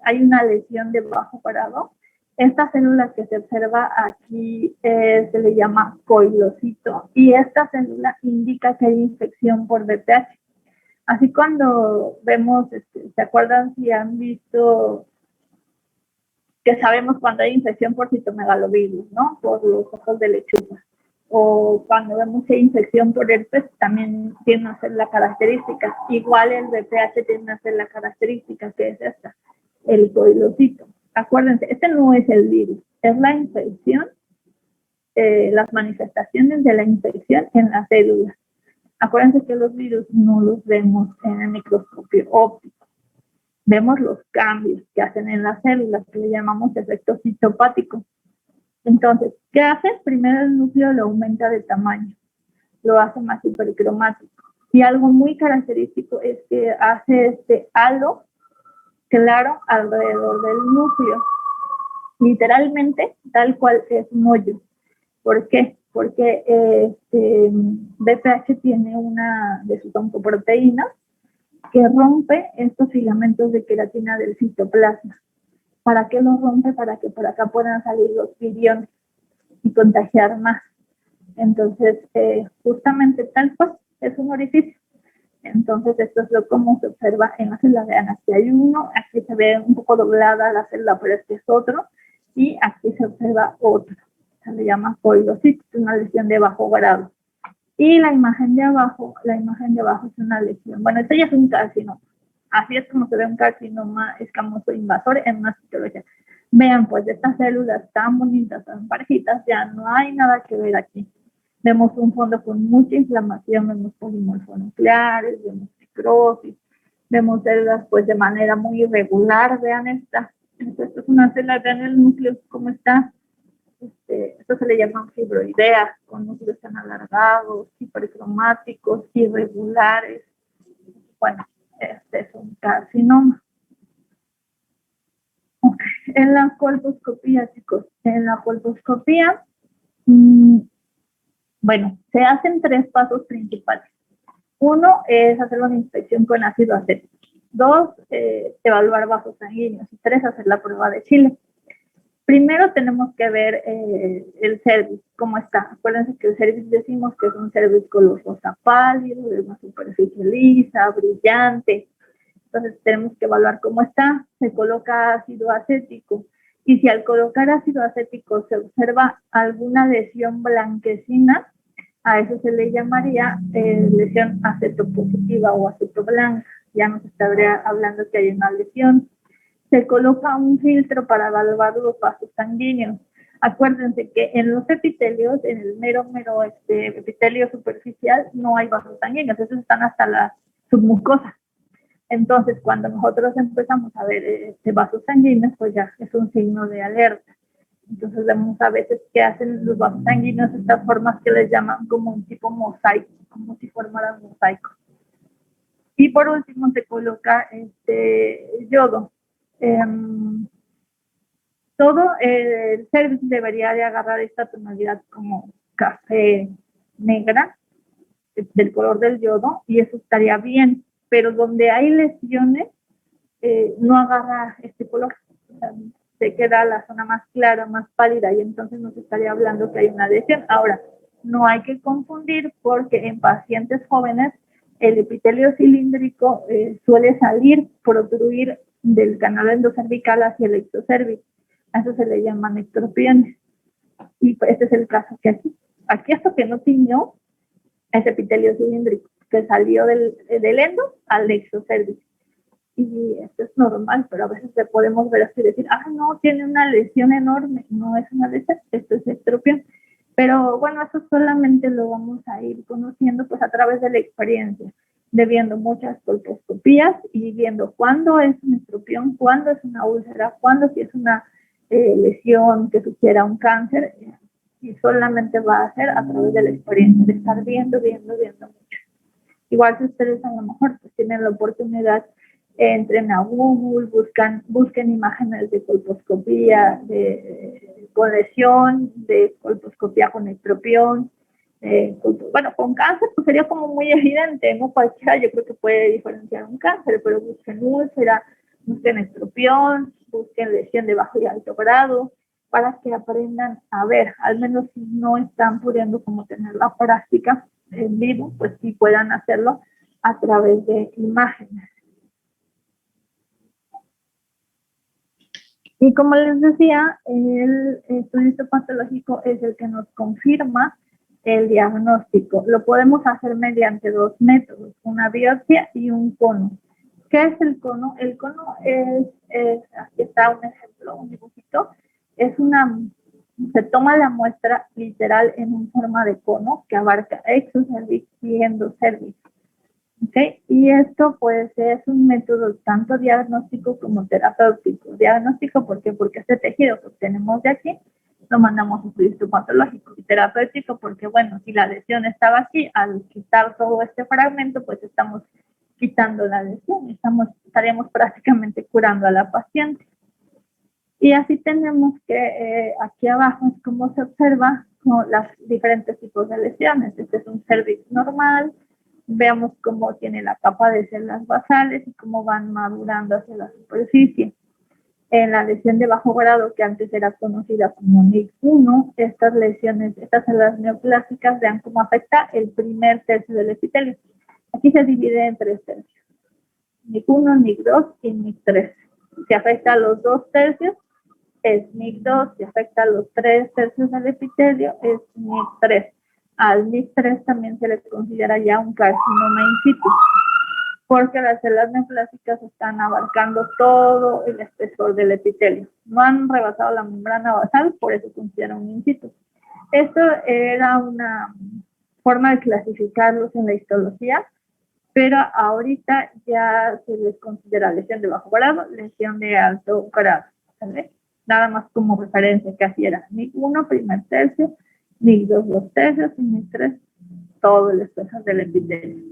hay una lesión de bajo grado. Esta célula que se observa aquí se le llama coilocito y esta célula indica que hay infección por VPH. Así cuando vemos, ¿se acuerdan si han visto que sabemos cuando hay infección por citomegalovirus, ¿no? Por los ojos de lechuza. O cuando vemos que hay infección por herpes, también tiene una célula característica. Igual el VPH tiene una célula característica, que es esta, el coilocito. Acuérdense, este no es el virus, es la infección, las manifestaciones de la infección en la célula. Acuérdense que los virus no los vemos en el microscopio óptico. Vemos los cambios que hacen en las células, que le llamamos efecto citopático. Entonces, ¿qué hace? Primero el núcleo lo aumenta de tamaño, lo hace más hipercromático. Y algo muy característico es que hace este halo claro alrededor del núcleo. Literalmente, tal cual es un hoyo. ¿Por qué? Porque VPH tiene una de sus oncoproteínas que rompe estos filamentos de queratina del citoplasma. ¿Para qué los rompe? Para que por acá puedan salir los viriones y contagiar más. Entonces, justamente tal cual es un orificio. Entonces, esto es lo como se observa en la célula. Vean, aquí hay uno, aquí se ve un poco doblada la célula, pero este es otro, y aquí se observa otro. Se le llama coilocito, una lesión de bajo grado. Y la imagen de abajo es una lesión. Bueno, este ya es un carcinoma. Así es como se ve un carcinoma escamoso invasor en una citología. Vean, pues de estas células tan bonitas, tan parejitas, ya no hay nada que ver aquí. Vemos un fondo con mucha inflamación, vemos polimorfonucleares, vemos necrosis, vemos células pues de manera muy irregular. Vean esta. Esto es una célula, vean el núcleo, cómo está. Esto se le llaman fibroideas, con núcleos tan alargados, hipercromáticos, irregulares. Bueno, este es un carcinoma. Okay. En la colposcopía, chicos, en la colposcopía, bueno, se hacen 3 pasos principales. 1 es hacer una inspección con ácido acético. 2, evaluar vasos sanguíneos. Y 3, hacer la prueba de Chile. Primero tenemos que ver el cervix, cómo está. Acuérdense que el cervix decimos que es un cervix color rosa pálido, de una superficie lisa, brillante. Entonces tenemos que evaluar cómo está. Se coloca ácido acético. Y si al colocar ácido acético se observa alguna lesión blanquecina, a eso se le llamaría lesión acetopositiva o acetoblanca. Ya nos estaría hablando que hay una lesión. Se coloca un filtro para evaluar los vasos sanguíneos. Acuérdense que en los epitelios, en el mero epitelio superficial, no hay vasos sanguíneos, esos están hasta la submucosa. Entonces, cuando nosotros empezamos a ver vasos sanguíneos, pues ya es un signo de alerta. Entonces vemos a veces que hacen los vasos sanguíneos estas formas que les llaman como un tipo mosaico, como si formaran mosaicos. Y por último se coloca yodo. Todo el cervix debería de agarrar esta tonalidad como café negra del color del yodo y eso estaría bien, pero donde hay lesiones no agarra este color, o sea, se queda la zona más clara, más pálida y entonces nos estaría hablando que hay una lesión. Ahora, no hay que confundir porque en pacientes jóvenes el epitelio cilíndrico suele salir, protruir del canal endocervical hacia el exocervix. A eso se le llaman ectropiones. Y este es el caso que aquí esto que no tiñó es epitelio cilíndrico, que salió del endo al exocervix. y esto es normal, pero a veces le podemos ver así y decir, no, tiene una lesión enorme, no es una lesión, esto es estropión. Pero bueno, eso solamente lo vamos a ir conociendo pues a través de la experiencia, de viendo muchas colposcopías y viendo cuándo es una estropión, cuándo es una úlcera, cuándo si es una lesión que sugiera un cáncer, y solamente va a ser a través de la experiencia, de estar viendo mucho. Igual si ustedes a lo mejor pues, tienen la oportunidad, entren a Google, busquen imágenes de colposcopía con lesión, de colposcopía con estropión. Bueno, con cáncer pues sería como muy evidente, ¿no? Cualquiera yo creo que puede diferenciar un cáncer, pero busquen úlcera, busquen estropión, busquen lesión de bajo y alto grado, para que aprendan a ver, al menos si no están pudiendo como tener la práctica en vivo, pues sí puedan hacerlo a través de imágenes. Y como les decía, el estudio histopatológico es el que nos confirma el diagnóstico. Lo podemos hacer mediante dos métodos, una biopsia y un cono. ¿Qué es el cono? El cono aquí está un ejemplo, un dibujito, se toma la muestra literal en forma de cono que abarca exocervix y endocervix. ¿Okay? Y esto pues es un método tanto diagnóstico como terapéutico. Diagnóstico, ¿por qué? Porque este tejido que obtenemos de aquí lo mandamos a estudio histopatológico. Y terapéutico porque, bueno, si la lesión estaba aquí, al quitar todo este fragmento, pues estamos quitando la lesión, estaríamos prácticamente curando a la paciente. Y así tenemos que aquí abajo es como se observa con los diferentes tipos de lesiones. Este es un cervix normal. Veamos cómo tiene la capa de células basales y cómo van madurando hacia la superficie. En la lesión de bajo grado, que antes era conocida como NIC1, estas células neoplásicas, vean cómo afecta el primer tercio del epitelio. Aquí se divide en 3 tercios. NIC1, NIC2 y NIC3. Si afecta a los 2 tercios, es NIC2. Si afecta a los 3 tercios del epitelio, es NIC3. Al NIC3 también se le considera ya un carcinoma in situ, porque las células neoplásicas están abarcando todo el espesor del epitelio. No han rebasado la membrana basal, por eso se considera un in situ. Esto era una forma de clasificarlos en la histología, pero ahorita ya se les considera lesión de bajo grado, lesión de alto grado. ¿Vale? Nada más como referencia, que así era NIC1, primer tercio, NIC2, 2 tercios, y NIC3, todo el espesor del epitelio.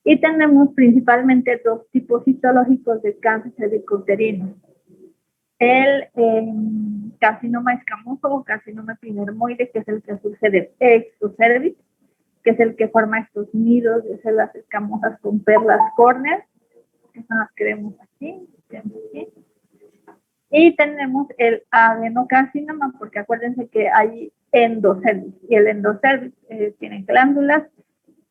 Y tenemos principalmente 2 tipos histológicos de cáncer cervicouterino. El carcinoma escamoso o carcinoma epidermoide, que es el que surge del exocervix, que es el que forma estos nidos de células escamosas con perlas córneas, que son las que vemos aquí. Y tenemos el adenocarcinoma, porque acuérdense que hay endocervix, y el endocervix tiene glándulas,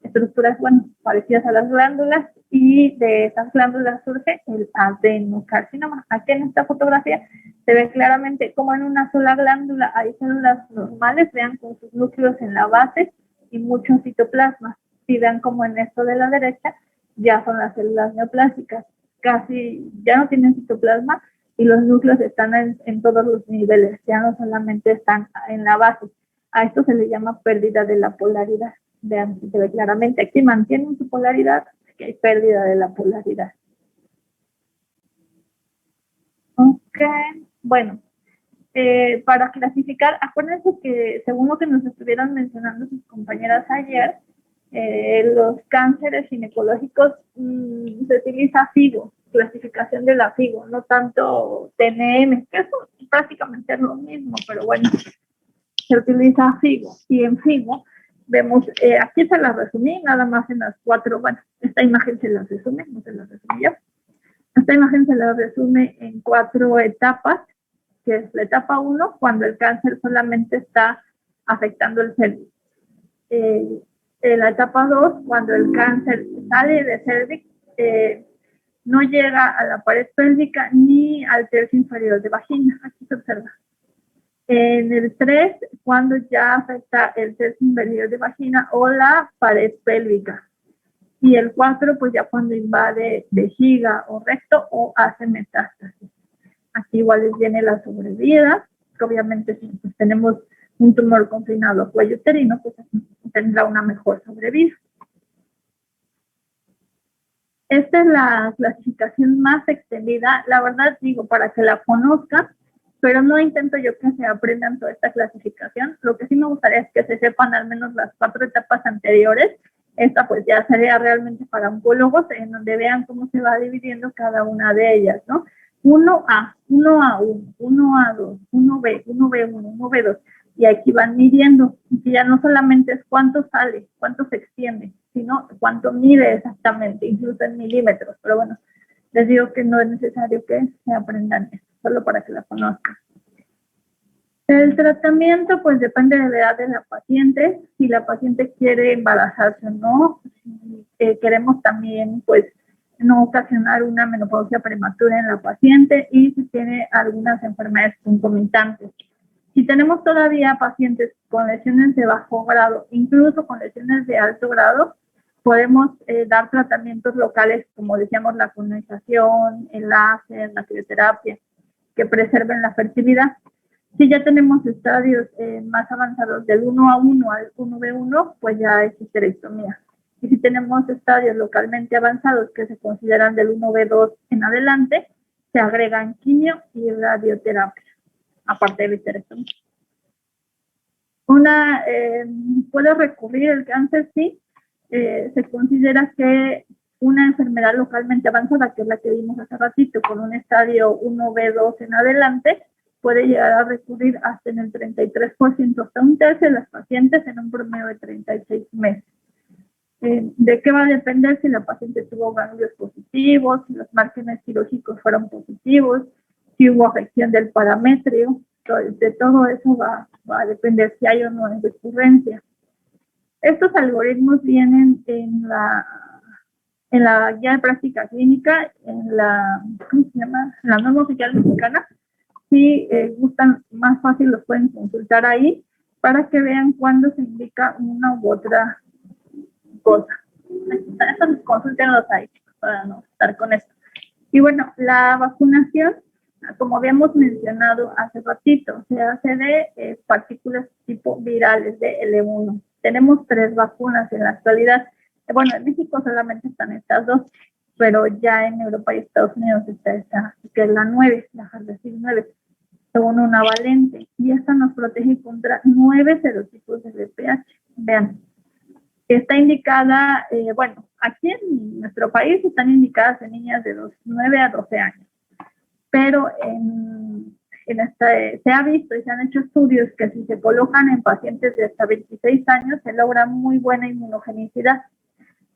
estructuras, bueno, parecidas a las glándulas, y de esas glándulas surge el adenocarcinoma. Aquí en esta fotografía se ve claramente como en una sola glándula hay células normales, vean con sus núcleos en la base y mucho citoplasma. Si vean como en esto de la derecha, ya son las células neoplásicas, casi ya no tienen citoplasma y los núcleos están en todos los niveles, ya no solamente están en la base. A esto se le llama pérdida de la polaridad. Vean, se ve claramente, aquí mantienen su polaridad, aquí hay pérdida de la polaridad. Ok, bueno, para clasificar, acuérdense que según lo que nos estuvieron mencionando sus compañeras ayer, los cánceres ginecológicos se utiliza FIGO, clasificación de la FIGO, no tanto TNM, que eso prácticamente es lo mismo, pero bueno, se utiliza FIGO, y en FIGO vemos, aquí se las resumí, nada más en las 4, bueno, esta imagen se las resume, no se las resumí yo. Esta imagen se la resume en 4 etapas, que es la etapa 1, cuando el cáncer solamente está afectando el cervix. En la etapa 2, cuando el cáncer sale de cervix, no llega a la pared pélvica ni al tercio inferior de vagina, aquí se observa. En el 3, cuando ya afecta el tercio inferior de vagina o la pared pélvica. y el 4 pues ya cuando invade vejiga o recto o hace metástasis. Aquí igual les viene la sobrevida, que obviamente si pues, tenemos un tumor confinado a cuello uterino, pues tendrá una mejor sobrevida. Esta es la clasificación más extendida, la verdad digo, para que la conozcan, pero no intento yo que se aprendan toda esta clasificación. Lo que sí me gustaría es que se sepan al menos las 4 etapas anteriores. Esta pues ya sería realmente para oncólogos, en donde vean cómo se va dividiendo cada una de ellas, ¿no? 1A, 1A1, 1A2, 1B, 1B1, 1B2, y aquí van midiendo, y ya no solamente es cuánto sale, cuánto se extiende, sino cuánto mide exactamente, incluso en milímetros, pero bueno, les digo que no es necesario que se aprendan eso, solo para que la conozcan. El tratamiento, pues depende de la edad de la paciente, si la paciente quiere embarazarse o no, si queremos también, pues, no ocasionar una menopausia prematura en la paciente y si tiene algunas enfermedades concomitantes. Si tenemos todavía pacientes con lesiones de bajo grado, incluso con lesiones de alto grado, podemos dar tratamientos locales, como decíamos, la colonización, el láser, la crioterapia, que preserven la fertilidad. Si ya tenemos estadios más avanzados del 1A1 al 1B1, pues ya es histerectomía. Y si tenemos estadios localmente avanzados que se consideran del 1B2 en adelante, se agregan quimio y radioterapia, aparte de la histerectomía. Puede recurrir el cáncer, sí. Se considera que una enfermedad localmente avanzada, que es la que vimos hace ratito, con un estadio 1B2 en adelante, puede llegar a recurrir hasta en el 33%, hasta un tercio de las pacientes en un promedio de 36 meses. ¿De qué va a depender? Si la paciente tuvo ganglios positivos, si los márgenes quirúrgicos fueron positivos, si hubo afección del parametrio. De todo eso va a depender si hay o no recurrencia. Estos algoritmos vienen en la guía de práctica clínica, en la, ¿cómo se llama? En la norma oficial mexicana. Si gustan más fácil, los pueden consultar ahí para que vean cuándo se indica una u otra cosa. Entonces, consúltenlos ahí para no estar con esto. Y bueno, la vacunación, como habíamos mencionado hace ratito, se hace de partículas tipo virales de L1. Tenemos 3 vacunas en la actualidad. Bueno, en México solamente están estas 2, pero ya en Europa y Estados Unidos está esta, que es la 9, la Gardasil 9, según una valente. Y esta nos protege contra 9 serotipos de VPH. Vean, está indicada, bueno, aquí en nuestro país están indicadas en niñas de 9 a 12 años. Pero se ha visto y se han hecho estudios que si se colocan en pacientes de hasta 26 años se logra muy buena inmunogenicidad.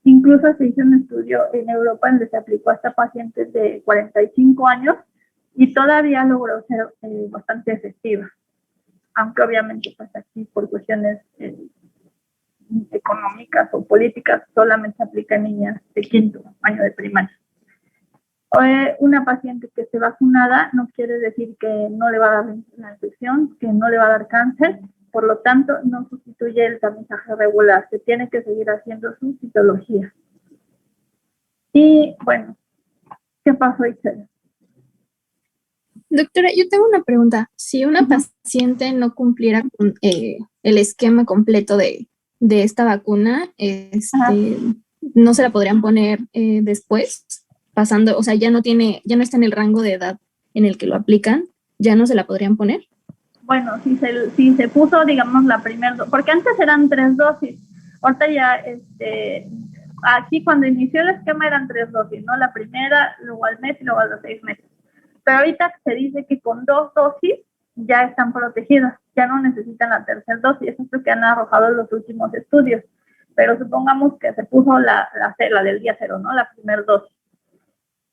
Incluso se hizo un estudio en Europa donde se aplicó hasta pacientes de 45 años y todavía logró ser bastante efectiva. Aunque obviamente pues aquí por cuestiones económicas o políticas solamente se aplica en niñas de 5º año de primaria. Una paciente que esté vacunada no quiere decir que no le va a dar la infección, que no le va a dar cáncer, por lo tanto no sustituye el tamizaje regular, se tiene que seguir haciendo su citología. Y bueno, ¿qué pasó, Itzel? Doctora, yo tengo una pregunta. Si una paciente no cumpliera con el esquema completo de esta vacuna, ¿no se la podrían poner después? Pasando, o sea, ya no está en el rango de edad en el que lo aplican, ¿ya no se la podrían poner? Bueno, si se puso, digamos, la primera dosis, porque antes eran 3 dosis, ahorita ya, aquí cuando inició el esquema eran 3 dosis, ¿no? La primera, luego al mes y luego a los 6 meses. Pero ahorita se dice que con 2 dosis ya están protegidas, ya no necesitan la tercera dosis, eso es lo que han arrojado los últimos estudios. Pero supongamos que se puso la del día 0, ¿no? La primera dosis.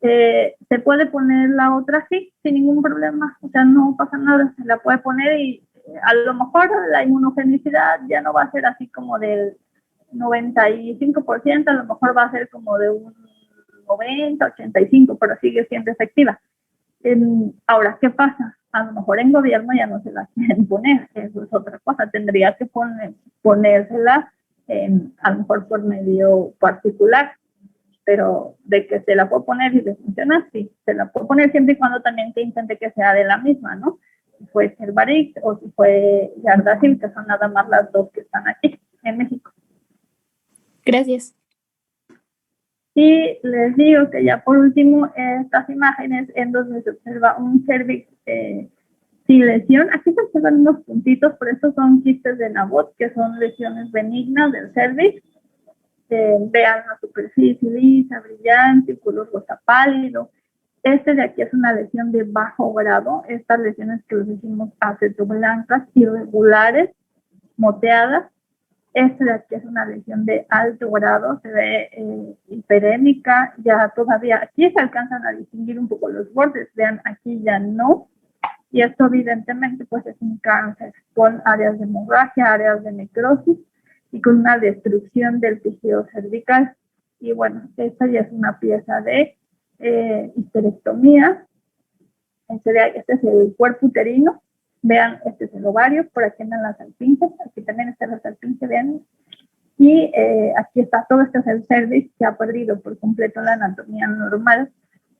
Se puede poner la otra sí, sin ningún problema, o sea, no pasa nada, se la puede poner y a lo mejor la inmunogenicidad ya no va a ser así como del 95%, a lo mejor va a ser como de un 90, 85, pero sigue siendo efectiva. Ahora, ¿qué pasa? A lo mejor en gobierno ya no se la quieren poner, eso es otra cosa, tendría que ponérsela a lo mejor por medio particular. pero de que se la puedo poner y le funciona, sí, se la puedo poner siempre y cuando también te intente que sea de la misma, ¿no? Si fue Cervarix o si fue Gardasil, que son nada más las dos que están aquí en México. Gracias. Y les digo que ya por último, estas imágenes en donde se observa un cervix sin lesión, aquí se observan unos puntitos, por eso son quistes de Nabot, que son lesiones benignas del cervix. Vean la superficie lisa, brillante, color rosa pálido. Este de aquí es una lesión de bajo grado, estas lesiones que les decimos acetoblancas, irregulares, moteadas. Este de aquí es una lesión de alto grado, se ve hiperémica, ya todavía, aquí se alcanzan a distinguir un poco los bordes, vean, aquí ya no, y esto evidentemente pues es un cáncer con áreas de hemorragia, áreas de necrosis y con una destrucción del tejido cervical. Y bueno, esta ya es una pieza de histerectomía. Este es el cuerpo uterino. Vean, este es el ovario, por aquí andan las alpinces, aquí también está la alpince, vean. Y aquí está, todo esto es el cervix que ha perdido por completo la anatomía normal,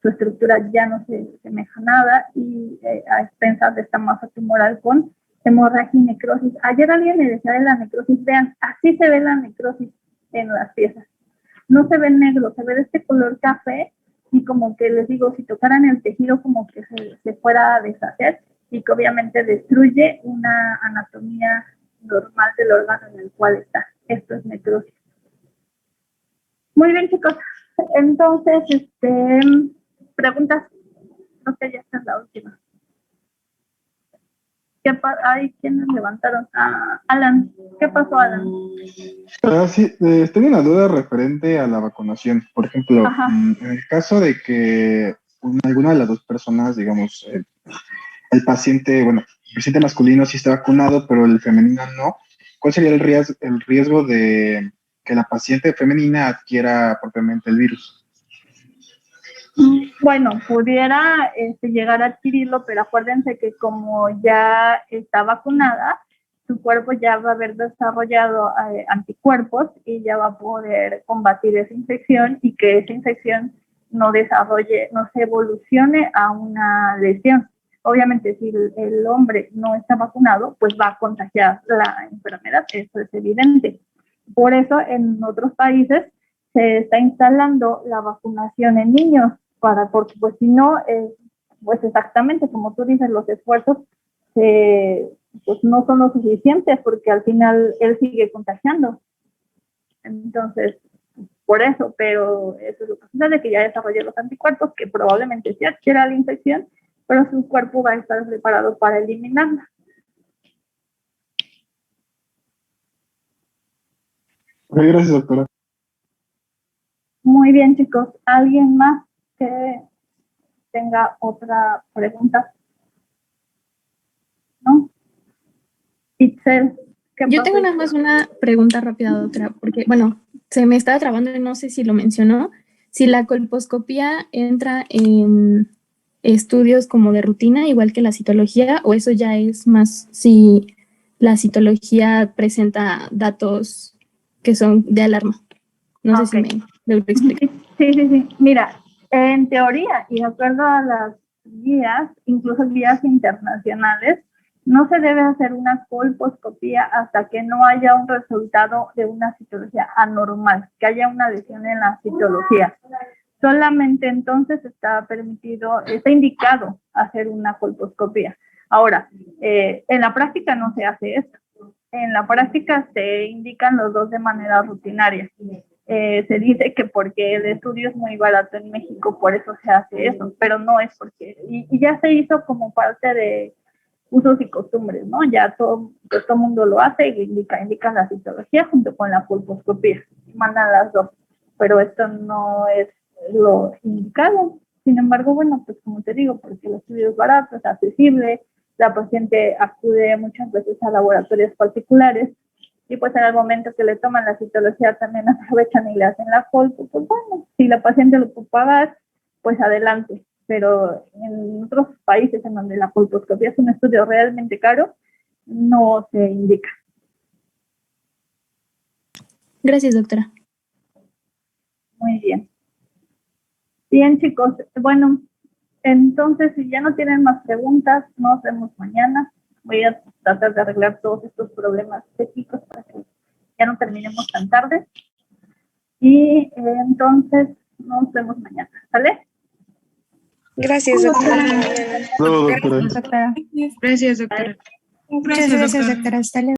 su estructura ya no se semeja a nada y a expensas de esta masa tumoral con hemorragia y necrosis. Ayer alguien me decía de la necrosis, vean, así se ve la necrosis en las piezas. No se ve negro, se ve de este color café y como que les digo, si tocaran el tejido como que se fuera a deshacer y que obviamente destruye una anatomía normal del órgano en el cual está. Esto es necrosis. Muy bien, chicos. Entonces, preguntas. Creo que ya esta es la última. Hay quienes levantaron. Alan. ¿Qué pasó, Alan? Sí, tengo una duda referente a la vacunación. Por ejemplo, en el caso de que alguna de las dos personas, digamos, el paciente masculino sí está vacunado, pero el femenino no, ¿cuál sería el riesgo de que la paciente femenina adquiera propiamente el virus? Bueno, pudiera llegar a adquirirlo, pero acuérdense que como ya está vacunada, su cuerpo ya va a haber desarrollado anticuerpos y ya va a poder combatir esa infección y que esa infección no se evolucione a una lesión. Obviamente, si el hombre no está vacunado, pues va a contagiar la enfermedad, eso es evidente. Por eso, en otros países se está instalando la vacunación en niños, porque pues si no, pues exactamente como tú dices, los esfuerzos pues no son lo suficientes porque al final él sigue contagiando. Entonces, por eso, pero eso es lo que sucede, que ya desarrolló los anticuerpos, que probablemente sí adquiera la infección, pero su cuerpo va a estar preparado para eliminarla. Gracias, doctora. Muy bien, chicos. ¿Alguien más que tenga otra pregunta? ¿No? Itzel, yo tengo nada más una pregunta rápida, doctora, porque, bueno, se me estaba trabando y no sé si lo mencionó. Si la colposcopía entra en estudios como de rutina, igual que la citología, o eso ya es más si la citología presenta datos que son de alarma. No sé si me lo explico. Sí. Mira, en teoría, y de acuerdo a las guías, incluso guías internacionales, no se debe hacer una colposcopía hasta que no haya un resultado de una citología anormal, que haya una lesión en la citología. Solamente entonces está indicado hacer una colposcopía. Ahora, en la práctica no se hace esto. En la práctica se indican los dos de manera rutinaria. Se dice que porque el estudio es muy barato en México, por eso se hace eso, pero no es porque, y ya se hizo como parte de usos y costumbres, ¿no? Ya todo el mundo lo hace y indican la citología junto con la colposcopía, mandan las dos, pero esto no es lo indicado. Sin embargo, bueno, pues como te digo, porque el estudio es barato, es accesible, la paciente acude muchas veces a laboratorios particulares y pues en el momento que le toman la citología también aprovechan y le hacen la colpo, pues bueno, si la paciente lo puede pagar, pues adelante. Pero en otros países en donde la colposcopía es un estudio realmente caro, no se indica. Gracias, doctora. Muy bien. Bien, chicos. Bueno, entonces, si ya no tienen más preguntas, nos vemos mañana. Voy a tratar de arreglar todos estos problemas técnicos para que ya no terminemos tan tarde. Y entonces, nos vemos mañana. ¿Sale? Gracias, doctora. Luego, doctora. Doctora. Gracias, doctora. Muchas gracias, doctora. Hasta luego.